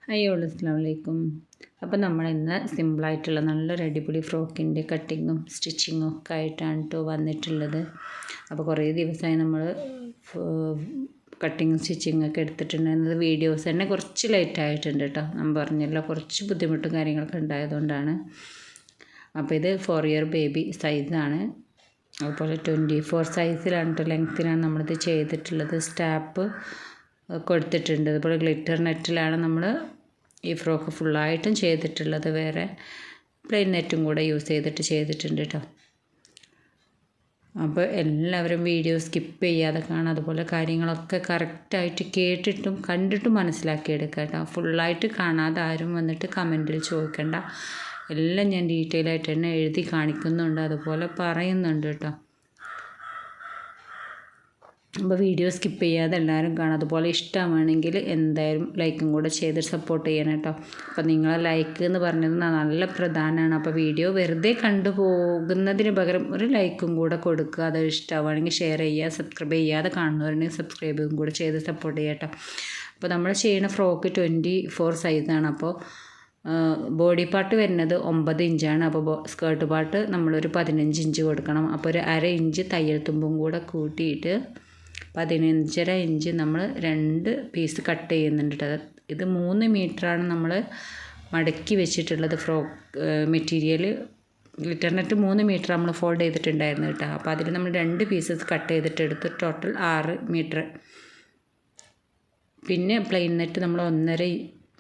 Hi all അസ്സലാമു അലൈക്കും. അപ്പോൾ നമ്മൾ ഇന്ന് സിമ്പിളായിട്ടുള്ള നല്ലൊരു അടിപൊളി ഫ്രോക്കിൻ്റെ കട്ടിങ്ങും സ്റ്റിച്ചിങ്ങും ഒക്കെ ആയിട്ടാണ് കേട്ടോ വന്നിട്ടുള്ളത്. അപ്പോൾ കുറേ ദിവസമായി നമ്മൾ കട്ടിങ്ങും സ്റ്റിച്ചിങ്ങും ഒക്കെ എടുത്തിട്ടുണ്ടായിരുന്നത്. വീഡിയോസ് തന്നെ കുറച്ച് ലേറ്റ് ആയിട്ടുണ്ട് കേട്ടോ. ഞാൻ പറഞ്ഞല്ലോ കുറച്ച് ബുദ്ധിമുട്ടും കാര്യങ്ങളൊക്കെ ഉണ്ടായതുകൊണ്ടാണ്. അപ്പോൾ ഇത് 4 ഇയർ ബേബി സൈസാണ്. അതുപോലെ 24 സൈസിലാണ് കേട്ടോ, ലെങ്ത്തിനാണ് നമ്മളിത് ചെയ്തിട്ടുള്ളത്. സ്റ്റാപ്പ് കൊടുത്തിട്ടുണ്ട്. അതുപോലെ ഗ്ലിറ്റർ നെറ്റിലാണ് നമ്മൾ ഈ ഫ്രോക്ക് ഫുള്ളായിട്ടും ചെയ്തിട്ടുള്ളത്. വേറെ പ്ലെയിൻ നെറ്റും കൂടെ യൂസ് ചെയ്തിട്ടുണ്ട് കേട്ടോ. അപ്പോൾ എല്ലാവരും വീഡിയോ സ്കിപ്പ് ചെയ്യാതെ കാണാം. അതുപോലെ കാര്യങ്ങളൊക്കെ കറക്റ്റായിട്ട് കേട്ടിട്ടും കണ്ടിട്ടും മനസ്സിലാക്കിയെടുക്കുക കേട്ടോ. ഫുള്ളായിട്ട് കാണാതെ ആരും വന്നിട്ട് കമൻറ്റിൽ ചോദിക്കണ്ട. എല്ലാം ഞാൻ ഡീറ്റെയിൽ ആയിട്ട് തന്നെ എഴുതി കാണിക്കുന്നുണ്ട്, അതുപോലെ പറയുന്നുണ്ട് കേട്ടോ. അപ്പോൾ വീഡിയോ സ്കിപ്പ് ചെയ്യാതെ എല്ലാവരും കാണാം. അതുപോലെ ഇഷ്ടമാണെങ്കിൽ എന്തായാലും ലൈക്കും കൂടെ ചെയ്ത് സപ്പോർട്ട് ചെയ്യണം കേട്ടോ. അപ്പോൾ നിങ്ങളെ ലൈക്ക് എന്ന് പറഞ്ഞത് നല്ല പ്രധാനമാണ്. അപ്പോൾ വീഡിയോ വെറുതെ കണ്ടുപോകുന്നതിന് പകരം ഒരു ലൈക്കും കൂടെ കൊടുക്കുക. അത് ഇഷ്ടമാണെങ്കിൽ ഷെയർ ചെയ്യുക. സബ്സ്ക്രൈബ് ചെയ്യാതെ കാണുന്നവരുണ്ടെങ്കിൽ സബ്സ്ക്രൈബും കൂടെ ചെയ്ത് സപ്പോർട്ട് ചെയ്യുക കേട്ടോ. അപ്പോൾ നമ്മൾ ചെയ്യുന്ന ഫ്രോക്ക് 24 സൈസാണ്. അപ്പോൾ ബോഡി പാർട്ട് വരുന്നത് 9 ഇഞ്ചാണ്. അപ്പോൾ സ്കേർട്ട് പാർട്ട് നമ്മളൊരു 15 ഇഞ്ച് കൊടുക്കണം. അപ്പോൾ ഒരു അര ഇഞ്ച് തയ്യൽ തുമ്പും കൂടെ കൂട്ടിയിട്ട് 15.5 ഇഞ്ച് നമ്മൾ 2 പീസ് കട്ട് ചെയ്യുന്നുണ്ട് കേട്ടോ. ഇത് 3 മീറ്ററാണ് നമ്മൾ മടക്കി വെച്ചിട്ടുള്ളത്. Frock material glitter net 3 metre നമ്മൾ ഫോൾഡ് ചെയ്തിട്ടുണ്ടായിരുന്നു കേട്ടോ. അപ്പോൾ അതിൽ നമ്മൾ 2 പീസസ് കട്ട് ചെയ്തിട്ടെടുത്ത് ടോട്ടൽ 6 മീറ്റർ. പിന്നെ പ്ലെയിൻ നെറ്റ് നമ്മൾ 1.5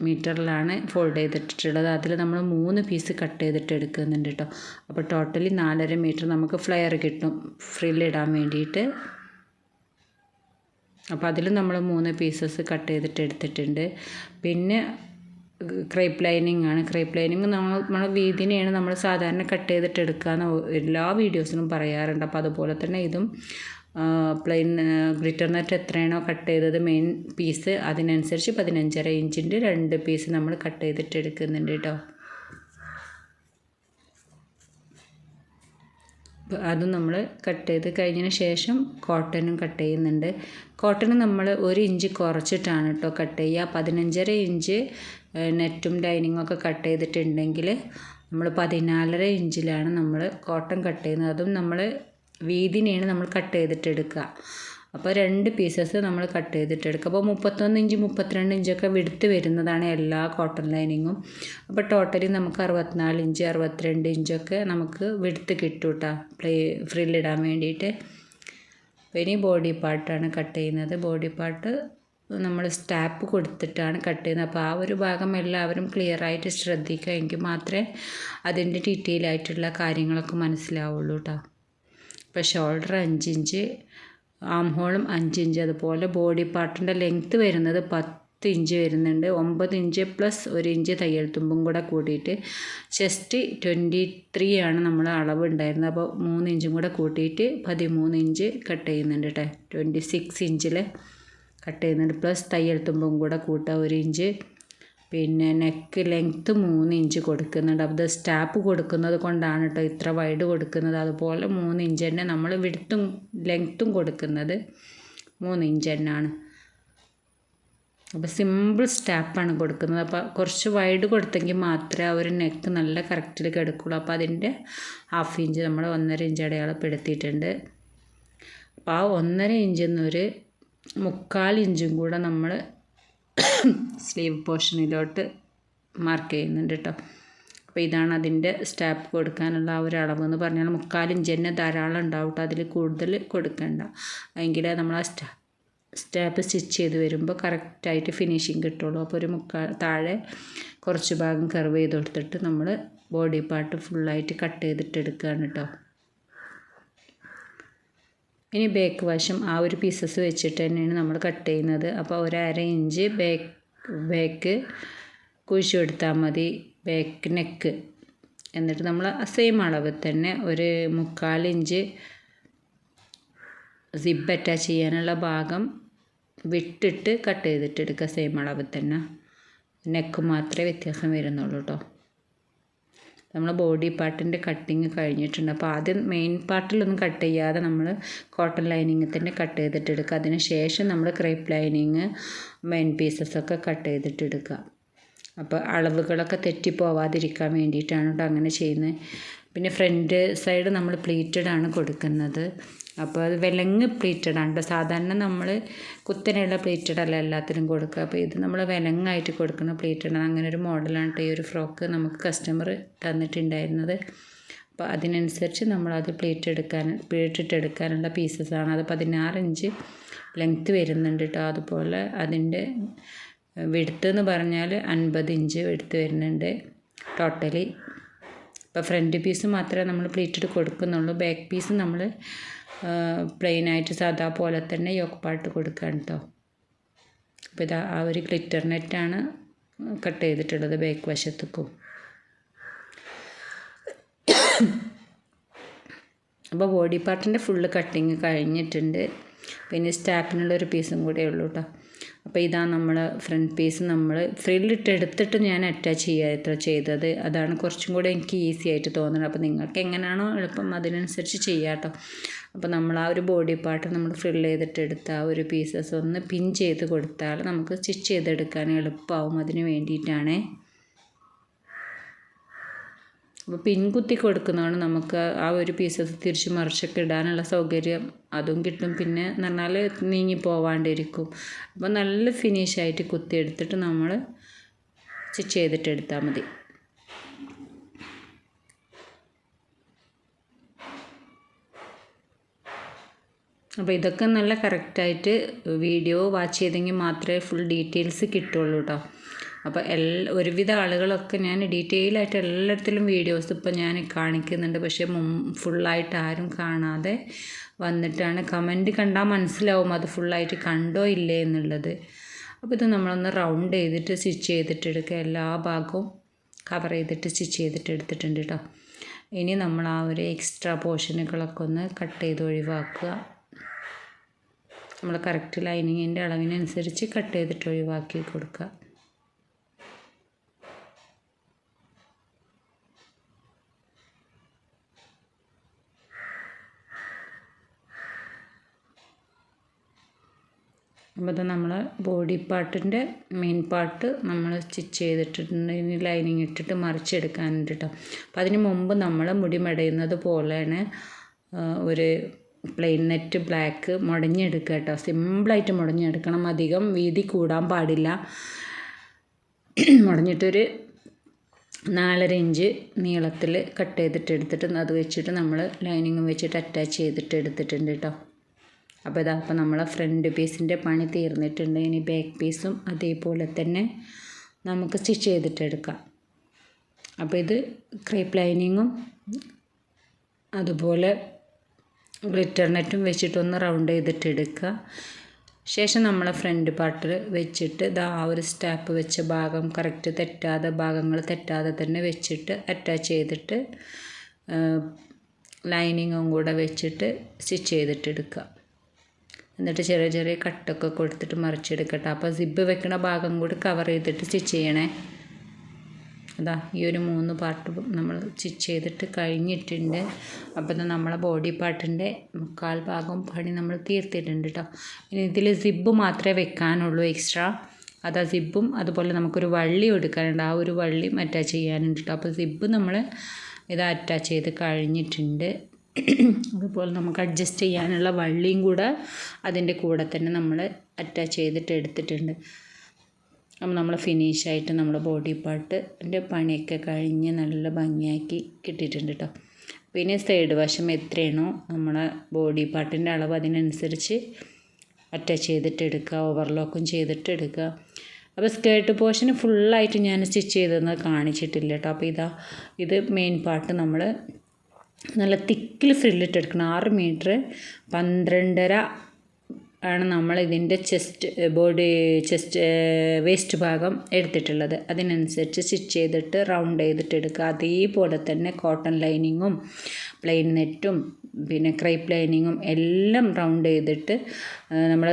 മീറ്ററിലാണ് ഫോൾഡ് ചെയ്തിട്ടുള്ളത്. അതിൽ നമ്മൾ 3 പീസ് കട്ട് ചെയ്തിട്ട് എടുക്കുന്നുണ്ട് കേട്ടോ. അപ്പോൾ ടോട്ടലി 4.5 മീറ്റർ നമുക്ക് ഫ്ലെയർ കിട്ടും ഫ്രില്ലിടാൻ വേണ്ടിയിട്ട്. അപ്പോൾ അതിൽ നമ്മൾ 3 പീസസ് കട്ട് ചെയ്തിട്ട് എടുത്തിട്ടുണ്ട്. പിന്നെ ക്രേപ്പ് ലൈനിങ് ആണ്. ക്രേപ്പ് ലൈനിങ് നമ്മളെ വീതിനെയാണ് നമ്മൾ സാധാരണ കട്ട് ചെയ്തിട്ട് എടുക്കുകയെന്ന് എല്ലാ വീഡിയോസിനും പറയാറുണ്ട്. അപ്പോൾ അതുപോലെ തന്നെ ഇതും പ്ലെയിൻ ഗ്ലിറ്റർ നെറ്റ് എത്രയാണോ കട്ട് ചെയ്തത് മെയിൻ പീസ് അതിനനുസരിച്ച് 15.5 ഇഞ്ചിൻ്റെ 2 പീസ് നമ്മൾ കട്ട് ചെയ്തിട്ട് എടുക്കുന്നുണ്ട് കേട്ടോ. അതും നമ്മൾ കട്ട് ചെയ്ത് കഴിഞ്ഞതിന് ശേഷം കോട്ടനും കട്ട് ചെയ്യുന്നുണ്ട്. കോട്ടന് നമ്മൾ 1 ഇഞ്ച് കുറച്ചിട്ടാണ് കേട്ടോ കട്ട് ചെയ്യുക. 15.5 ഇഞ്ച് നെറ്റും ലൈനിങ്ങും ഒക്കെ കട്ട് ചെയ്തിട്ടുണ്ടെങ്കിൽ നമ്മൾ 14.5 ഇഞ്ചിലാണ് നമ്മൾ കോട്ടൺ കട്ട് ചെയ്യുന്നത്. അതും നമ്മൾ വീതിനെയാണ് നമ്മൾ കട്ട് ചെയ്തിട്ടെടുക്കുക. അപ്പോൾ 2 പീസസ് നമ്മൾ കട്ട് ചെയ്തിട്ടെടുക്കുക. അപ്പോൾ 31 ഇഞ്ച് 32 ഇഞ്ചൊക്കെ വിടുത്ത് വരുന്നതാണ് എല്ലാ കോട്ടൺ ലൈനിങ്ങും. അപ്പോൾ ടോട്ടലി നമുക്ക് 64 ഇഞ്ച് 62 ഇഞ്ചൊക്കെ നമുക്ക് വിടുത്ത് കിട്ടും കേട്ടോ ഫ്രില്ലിടാൻ വേണ്ടിയിട്ട്. അപ്പോൾ ഇനി ബോഡി പാർട്ടാണ് കട്ട് ചെയ്യുന്നത്. ബോഡി പാർട്ട് നമ്മൾ സ്റ്റാപ്പ് കൊടുത്തിട്ടാണ് കട്ട് ചെയ്യുന്നത്. അപ്പോൾ ആ ഒരു ഭാഗം എല്ലാവരും ക്ലിയറായിട്ട് ശ്രദ്ധിക്കുക. എങ്കിൽ മാത്രമേ അതിൻ്റെ ഡീറ്റെയിൽ ആയിട്ടുള്ള കാര്യങ്ങളൊക്കെ മനസ്സിലാവുള്ളൂ കേട്ടോ. ഇപ്പോൾ ഷോൾഡർ 5 ഇഞ്ച്, ആം ഹോളും 5 ഇഞ്ച്, അതുപോലെ ബോഡി പാർട്ടിൻ്റെ ലെങ്ത്ത് വരുന്നത് 10 ഇഞ്ച് വരുന്നുണ്ട്. 9 ഇഞ്ച് പ്ലസ് 1 ഇഞ്ച് തയ്യൽ തുമ്പും കൂടെ കൂട്ടിയിട്ട് ചെസ്റ്റ് 23 ആണ് നമ്മൾ അളവ് ഉണ്ടായിരുന്നത്. അപ്പോൾ 3 ഇഞ്ചും കൂടെ കൂട്ടിയിട്ട് 13 ഇഞ്ച് കട്ട് ചെയ്യുന്നുണ്ട് കേട്ടോ. 26 ഇഞ്ചിൽ കട്ട് ചെയ്യുന്നുണ്ട്. പ്ലസ് തയ്യൽ തുമ്പും കൂടെ കൂട്ടുക 1 ഇഞ്ച്. പിന്നെ നെക്ക് ലെങ്ത്ത് 3 ഇഞ്ച് കൊടുക്കുന്നുണ്ട്. അപ്പോൾ ഇത് സ്റ്റാപ്പ് കൊടുക്കുന്നത് കൊണ്ടാണ് കേട്ടോ ഇത്ര വൈഡ് കൊടുക്കുന്നത്. അതുപോലെ 3 ഇഞ്ച് തന്നെ നമ്മൾ വിഡ്ത്തും ലെങ്ത്തും കൊടുക്കുന്നത് 3 ഇഞ്ച് തന്നെയാണ്. അപ്പോൾ സിമ്പിൾ സ്റ്റാപ്പാണ് കൊടുക്കുന്നത്. അപ്പോൾ കുറച്ച് വൈഡ് കൊടുത്തെങ്കിൽ മാത്രമേ ആ ഒരു നെക്ക് നല്ല കറക്റ്റിൽ കിടക്കുള്ളൂ. അപ്പോൾ അതിൻ്റെ 1/2 ഇഞ്ച് നമ്മൾ 1.5 ഇഞ്ച് അടയാളപ്പെടുത്തിയിട്ടുണ്ട്. അപ്പോൾ ആ 1.5 ഇഞ്ചിൽ നിന്നൊരു 3/4 ഇഞ്ചും കൂടെ നമ്മൾ സ്ലീവ് പോർഷനിലോട്ട് മാർക്ക് ചെയ്യുന്നുണ്ട് കേട്ടോ. അപ്പോൾ ഇതാണ് അതിൻ്റെ സ്റ്റാപ്പ് കൊടുക്കാനുള്ള ആ ഒരു അളവ് എന്ന് പറഞ്ഞാൽ 3/4 ഇഞ്ച് തന്നെ ധാരാളം ഉണ്ടാവും കേട്ടോ. അതിൽ കൂടുതൽ കൊടുക്കണ്ട. എങ്കിലേ നമ്മൾ ആ സ്റ്റാപ്പ് സ്റ്റിച്ച് ചെയ്ത് വരുമ്പോൾ കറക്റ്റായിട്ട് ഫിനിഷിങ് കിട്ടുള്ളൂ. അപ്പോൾ ഒരു താഴെ കുറച്ച് ഭാഗം കർവ് ചെയ്ത് കൊടുത്തിട്ട് നമ്മൾ ബോഡി പാർട്ട് ഫുള്ളായിട്ട് കട്ട് ചെയ്തിട്ട് എടുക്കുകയാണ് കേട്ടോ. ഇനി ബാക്ക് വശം ആ ഒരു പീസസ് വെച്ചിട്ട് തന്നെയാണ് നമ്മൾ കട്ട് ചെയ്യുന്നത്. അപ്പോൾ 1/2 ഇഞ്ച് ബാക്ക് കുഴിച്ചു കൊടുത്താൽ മതി, ബാക്ക് നെക്ക്. എന്നിട്ട് നമ്മൾ സെയിം അളവ് തന്നെ ഒരു 3/4 ഇഞ്ച് സിബ് അറ്റാച്ച് ചെയ്യാനുള്ള ഭാഗം വിട്ടിട്ട് കട്ട് ചെയ്തിട്ട് എടുക്കുക. സെയിം അളവ് തന്നെ, നെക്ക് മാത്രമേ വ്യത്യാസം വരുന്നുള്ളൂ കേട്ടോ. നമ്മൾ ബോഡി പാർട്ടിൻ്റെ കട്ടിങ് കഴിഞ്ഞിട്ടുണ്ട്. അപ്പോൾ ആദ്യം മെയിൻ പാർട്ടിലൊന്നും കട്ട് ചെയ്യാതെ നമ്മൾ കോട്ടൺ ലൈനിങ് തന്നെ കട്ട് ചെയ്തിട്ടെടുക്കുക. അതിന് ശേഷം നമ്മൾ ക്രേപ്പ് ലൈനിങ് മെയിൻ പീസസൊക്കെ കട്ട് ചെയ്തിട്ടെടുക്കുക. അപ്പോൾ അളവുകളൊക്കെ തെറ്റിപ്പോവാതിരിക്കാൻ വേണ്ടിയിട്ടാണ് കേട്ടോ അങ്ങനെ ചെയ്യുന്നത്. പിന്നെ ഫ്രണ്ട് സൈഡ് നമ്മൾ പ്ലീറ്റഡ് ആണ് കൊടുക്കുന്നത്. അപ്പോൾ അത് വിലങ്ങ് പ്ലീറ്റഡ് ആണ് കേട്ടോ. സാധാരണ നമ്മൾ കുത്തനെയുള്ള പ്ലീറ്റഡ് അല്ല എല്ലാത്തിനും കൊടുക്കുക. അപ്പോൾ ഇത് നമ്മൾ വിലങ്ങായിട്ട് കൊടുക്കുന്ന പ്ലീറ്റഡ് ആണ്. അങ്ങനെ ഒരു മോഡലാണ് കേട്ടോ ഈ ഒരു ഫ്രോക്ക് നമുക്ക് കസ്റ്റമർ തന്നിട്ടുണ്ടായിരുന്നത്. അപ്പോൾ അതിനനുസരിച്ച് നമ്മളത് പ്ലീറ്റിട്ടെടുക്കാനുള്ള പീസസാണ്. അത് 16 ഇഞ്ച് ലെങ്ത്ത് വരുന്നുണ്ട് കേട്ടോ. അതുപോലെ അതിൻ്റെ വിഡ്ത്ത് എന്ന് പറഞ്ഞാൽ 50 ഇഞ്ച് വിഡ്ത്ത് വരുന്നുണ്ട് ടോട്ടലി. ഇപ്പോൾ ഫ്രണ്ട് പീസ് മാത്രമേ നമ്മൾ പ്ലീറ്റഡ് കൊടുക്കുന്നുള്ളൂ. ബാക്ക് പീസ് നമ്മൾ പ്ലെയിനായിട്ട് സാധാ പോലെ തന്നെ യോക്ക് പാർട്ട് കൊടുക്കുകയാണ് കേട്ടോ. അപ്പോൾ ഇതാ ആ ഒരു ഗ്ലിറ്റർ നെറ്റാണ് കട്ട് ചെയ്തിട്ടുള്ളത് ബാക്ക് വശത്തേക്കും. അപ്പോൾ ബോഡി പാർട്ടിൻ്റെ ഫുള്ള് കട്ടിങ് കഴിഞ്ഞിട്ടുണ്ട്. പിന്നെ സ്റ്റാപ്പിനുള്ളൊരു പീസും കൂടെ ഉള്ളൂ കേട്ടോ. അപ്പോൾ ഇതാ നമ്മൾ ഫ്രണ്ട് പീസ് നമ്മൾ ഫ്രില്ലിട്ട് എടുത്തിട്ട് ഞാൻ അറ്റാച്ച് ചെയ്തത്. അതാണ് കുറച്ചും കൂടെ എനിക്ക് ഈസി ആയിട്ട് തോന്നുന്നത്. അപ്പോൾ നിങ്ങൾക്ക് എങ്ങനെയാണോ എളുപ്പം അതിനനുസരിച്ച് ചെയ്യാം കേട്ടോ. അപ്പോൾ നമ്മൾ ആ ഒരു ബോഡി പാർട്ട് നമ്മൾ ഫ്രില്ല് ചെയ്തിട്ട് എടുത്ത ആ ഒരു പീസസ് ഒന്ന് പിൻ ചെയ്ത് കൊടുത്താൽ നമുക്ക് സ്റ്റിച്ച് ചെയ്തെടുക്കാൻ എളുപ്പമാവും. അതിന് വേണ്ടിയിട്ടാണ്. അപ്പോൾ പിൻ കുത്തി കൊടുക്കുന്നതാണ് നമുക്ക് ആ ഒരു പീസസ് തിരിച്ച് മറിച്ചൊക്കെ ഇടാനുള്ള സൗകര്യം അതും കിട്ടും. പിന്നെ എന്ന് പറഞ്ഞാൽ നീങ്ങി പോവാണ്ടിരിക്കും. അപ്പോൾ നല്ല ഫിനിഷായിട്ട് കുത്തി എടുത്തിട്ട് നമ്മൾ സ്റ്റിച്ച് ചെയ്തിട്ട് എടുത്താൽ മതി. അപ്പോൾ ഇതൊക്കെ നല്ല കറക്റ്റായിട്ട് വീഡിയോ വാച്ച് ചെയ്തെങ്കിൽ മാത്രമേ ഫുൾ ഡീറ്റെയിൽസ് കിട്ടുള്ളൂ കേട്ടോ. അപ്പോൾ ഒരുവിധ ആളുകളൊക്കെ ഞാൻ ഡീറ്റെയിൽ ആയിട്ട് എല്ലായിടത്തിലും വീഡിയോസ് ഇപ്പോൾ ഞാൻ കാണിക്കുന്നുണ്ട്. പക്ഷേ ഫുള്ളായിട്ട് ആരും കാണാതെ വന്നിട്ടാണ്. കമൻറ്റ് കണ്ടാൽ മനസ്സിലാവും അത് ഫുള്ളായിട്ട് കണ്ടോ ഇല്ലേ എന്നുള്ളത്. അപ്പോൾ ഇത് നമ്മളൊന്ന് റൗണ്ട് ചെയ്തിട്ട് സ്റ്റിച്ച് ചെയ്തിട്ടെടുക്കുക. എല്ലാ ഭാഗവും കവർ ചെയ്തിട്ട് സ്റ്റിച്ച് ചെയ്തിട്ട് എടുത്തിട്ടുണ്ട് കേട്ടോ. ഇനി നമ്മൾ ആ ഒരു എക്സ്ട്രാ പോർഷനുകളൊക്കെ ഒന്ന് കട്ട് ചെയ്ത് ഒഴിവാക്കുക. നമ്മൾ കറക്റ്റ് ലൈനിങ്ങിൻ്റെ അളവിനനുസരിച്ച് കട്ട് ചെയ്തിട്ട് ഒഴിവാക്കി കൊടുക്കുക. അപ്പോൾ ഇത് നമ്മൾ ബോഡി പാർട്ടിൻ്റെ മെയിൻ പാർട്ട് നമ്മൾ സ്റ്റിച്ച് ചെയ്തിട്ടുണ്ട്. ഇനി ലൈനിങ് ഇട്ടിട്ട് മറിച്ചെടുക്കാനുണ്ട് കേട്ടോ. അപ്പോൾ അതിന് മുമ്പ് നമ്മൾ മുടി മെടയുന്നത് പോലെയാണ് ഒരു പ്ലെയിൻ നെറ്റ് ബ്ലാക്ക് മുടഞ്ഞെടുക്കുക കേട്ടോ. സിമ്പിളായിട്ട് മുടഞ്ഞെടുക്കണം. അധികം വീതി കൂടാൻ പാടില്ല. മുടഞ്ഞിട്ടൊരു 4.5 ഇഞ്ച് നീളത്തിൽ കട്ട് ചെയ്തിട്ട് എടുത്തിട്ട് അത് വെച്ചിട്ട് നമ്മൾ ലൈനിങ്ങും വെച്ചിട്ട് അറ്റാച്ച് ചെയ്തിട്ട് എടുത്തിട്ടുണ്ട് കേട്ടോ. അപ്പോൾ ഇതാ അപ്പോൾ നമ്മളെ ഫ്രണ്ട് പീസിൻ്റെ പണി തീർന്നിട്ടുണ്ട്. ഇനി ബാക്ക് പീസും അതേപോലെ തന്നെ നമുക്ക് സ്റ്റിച്ച് ചെയ്തിട്ടെടുക്കാം. അപ്പോൾ ഇത് ക്രേപ്പ് ലൈനിങ്ങും അതുപോലെ ഗ്ലിറ്റർ നെറ്റും വെച്ചിട്ടൊന്ന് റൗണ്ട് ചെയ്തിട്ട് എടുക്കുക. ശേഷം നമ്മളെ ഫ്രണ്ട് പാർട്ടിൽ വെച്ചിട്ട് ഇതാ ആ ഒരു സ്റ്റാപ്പ് വെച്ച ഭാഗം കറക്റ്റ് തെറ്റാതെ ഭാഗങ്ങൾ തെറ്റാതെ തന്നെ വെച്ചിട്ട് അറ്റാച്ച് ചെയ്തിട്ട് ലൈനിങ്ങും കൂടെ വെച്ചിട്ട് സ്റ്റിച്ച് ചെയ്തിട്ടെടുക്കുക. എന്നിട്ട് ചെറിയ ചെറിയ കട്ടൊക്കെ കൊടുത്തിട്ട് മറിച്ചെടുക്കട്ടെ. അപ്പോൾ സിബ് വെക്കുന്ന ഭാഗം കൂടി കവർ ചെയ്തിട്ട് സ്റ്റിച്ച് ചെയ്യണേ. അതാ ഈ ഒരു 3 പാർട്ട് നമ്മൾ സ്റ്റിച്ച് ചെയ്തിട്ട് കഴിഞ്ഞിട്ടുണ്ട്. അപ്പോൾ ഇത് നമ്മളെ ബോഡി പാർട്ടിൻ്റെ 3/4 ഭാഗം പണി നമ്മൾ തീർത്തിട്ടുണ്ട് കേട്ടോ. ഇനി ഇതിൽ സിബ് മാത്രമേ വെക്കാനുള്ളൂ എക്സ്ട്രാ. അതാ സിബും അതുപോലെ നമുക്കൊരു വള്ളി എടുക്കാനുണ്ട്. ആ ഒരു വള്ളിയും അറ്റാച്ച് ചെയ്യാനുണ്ട് കേട്ടോ. അപ്പോൾ സിബ് നമ്മൾ ഇത് അറ്റാച്ച് ചെയ്ത് കഴിഞ്ഞിട്ടുണ്ട്. അതുപോലെ നമുക്ക് അഡ്ജസ്റ്റ് ചെയ്യാനുള്ള വള്ളിയും കൂടെ അതിൻ്റെ കൂടെ തന്നെ നമ്മൾ അറ്റാച്ച് ചെയ്തിട്ട് എടുത്തിട്ടുണ്ട്. അപ്പോൾ നമ്മൾ ഫിനിഷായിട്ട് നമ്മുടെ ബോഡി പാർട്ടിൻ്റെ പണിയൊക്കെ കഴിഞ്ഞ് നല്ല ഭംഗിയാക്കി കിട്ടിയിട്ടുണ്ട് കേട്ടോ. പിന്നെ സൈഡ് വശം എത്രയാണോ നമ്മളെ ബോഡി പാർട്ടിൻ്റെ അളവ് അതിനനുസരിച്ച് അറ്റാച്ച് ചെയ്തിട്ട് എടുക്കുക. ഓവർലോക്കും ചെയ്തിട്ട് എടുക്കുക. അപ്പോൾ സ്കേർട്ട് പോർഷന് ഫുള്ളായിട്ട് ഞാൻ സ്റ്റിച്ച് ചെയ്തതെന്ന് കാണിച്ചിട്ടില്ല കേട്ടോ. അപ്പോൾ ഇത് മെയിൻ പാർട്ട് നമ്മൾ നല്ല തിക്കിൽ ഫ്രില്ലിട്ടെടുക്കണം. 6 മീറ്റർ 12.5 ആണ് നമ്മൾ ഇതിൻ്റെ വേസ്റ്റ് ഭാഗം എടുത്തിട്ടുള്ളത്. അതിനനുസരിച്ച് സ്റ്റിച്ച് ചെയ്തിട്ട് റൗണ്ട് ചെയ്തിട്ട് എടുക്കുക. അതേപോലെ തന്നെ കോട്ടൺ ലൈനിങ്ങും പ്ലെയിൻ നെറ്റും പിന്നെ ക്രേപ്പ് ലൈനിങ്ങും എല്ലാം റൗണ്ട് ചെയ്തിട്ട് നമ്മൾ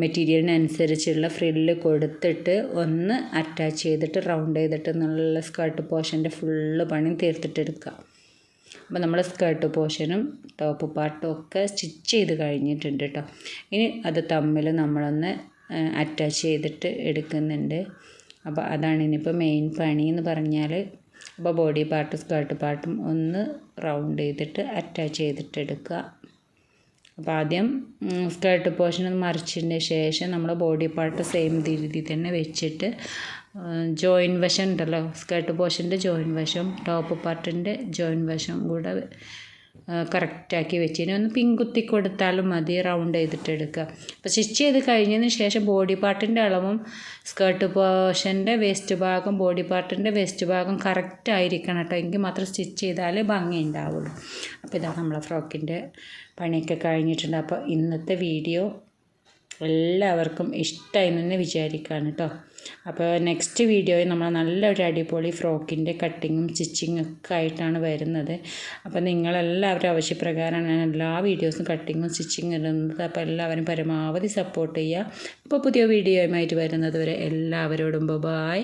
മെറ്റീരിയലിനനുസരിച്ചുള്ള ഫ്രില്ല് കൊടുത്തിട്ട് ഒന്ന് അറ്റാച്ച് ചെയ്തിട്ട് റൗണ്ട് ചെയ്തിട്ട് നല്ല സ്കേർട്ട് പോർഷൻ്റെ ഫുള്ള് പണി തീർത്തിട്ടെടുക്കുക. അപ്പോൾ നമ്മൾ സ്കേർട്ട് പോർഷനും ടോപ്പ് പാർട്ടും ഒക്കെ സ്റ്റിച്ച് ചെയ്ത് കഴിഞ്ഞിട്ടുണ്ട് കേട്ടോ. ഇനി അത് തമ്മിൽ നമ്മളൊന്ന് അറ്റാച്ച് ചെയ്തിട്ട് എടുക്കുന്നുണ്ട്. അപ്പോൾ അതാണ് ഇനിയിപ്പോൾ മെയിൻ പണി എന്ന് പറഞ്ഞാൽ. അപ്പോൾ ബോഡി പാർട്ട് സ്കേർട്ട് പാർട്ടും ഒന്ന് റൗണ്ട് ചെയ്തിട്ട് അറ്റാച്ച് ചെയ്തിട്ട് എടുക്കുക. അപ്പോൾ ആദ്യം സ്കേർട്ട് പോർഷൻ മറിച്ചതിന് ശേഷം നമ്മൾ ബോഡി പാർട്ട് സെയിം രീതിയിൽ തന്നെ വെച്ചിട്ട് ജോയിൻ വശം ഉണ്ടല്ലോ, സ്കേർട്ട് പോർഷൻ്റെ ജോയിൻ വശം ടോപ്പ് പാർട്ടിൻ്റെ ജോയിൻ വശം കൂടെ കറക്റ്റാക്കി വെച്ചിന് ഒന്ന് പിൻകുത്തി കൊടുത്താലും മതി, റൗണ്ട് ചെയ്തിട്ട് എടുക്കുക. അപ്പോൾ സ്റ്റിച്ച് ചെയ്ത് കഴിഞ്ഞതിന് ശേഷം ബോഡി പാർട്ടിൻ്റെ അളവും സ്കേർട്ട് പോർഷൻ്റെ വേസ്റ്റ് ഭാഗം ബോഡി പാർട്ടിൻ്റെ വേസ്റ്റ് ഭാഗം കറക്റ്റ് ആയിരിക്കണം കേട്ടോ, എങ്കിൽ മാത്രം സ്റ്റിച്ച് ചെയ്താൽ ഭംഗി ഉണ്ടാവുള്ളൂ. അപ്പോൾ ഇതാണ് നമ്മളെ ഫ്രോക്കിൻ്റെ പണിയൊക്കെ കഴിഞ്ഞിട്ടുണ്ട്. അപ്പോൾ ഇന്നത്തെ വീഡിയോ എല്ലാവർക്കും ഇഷ്ടമായി എന്ന് വിചാരിക്കുകയാണ് കേട്ടോ. അപ്പോൾ നെക്സ്റ്റ് വീഡിയോയിൽ നമ്മൾ നല്ലൊരു അടിപൊളി ഫ്രോക്കിൻ്റെ കട്ടിങ്ങും സ്റ്റിച്ചിങ്ങും ഒക്കെ ആയിട്ടാണ് വരുന്നത്. അപ്പോൾ നിങ്ങളെല്ലാവരും ആവശ്യപ്രകാരമാണ് ഞാൻ എല്ലാ വീഡിയോസും കട്ടിങ്ങും സ്റ്റിച്ചിങ്ങും ഇടുന്നത്. അപ്പോൾ എല്ലാവരും പരമാവധി സപ്പോർട്ട് ചെയ്യുക. അപ്പോൾ പുതിയ വീഡിയോയുമായിട്ട് വരുന്നത് വരെ എല്ലാവരോടും ബൈ.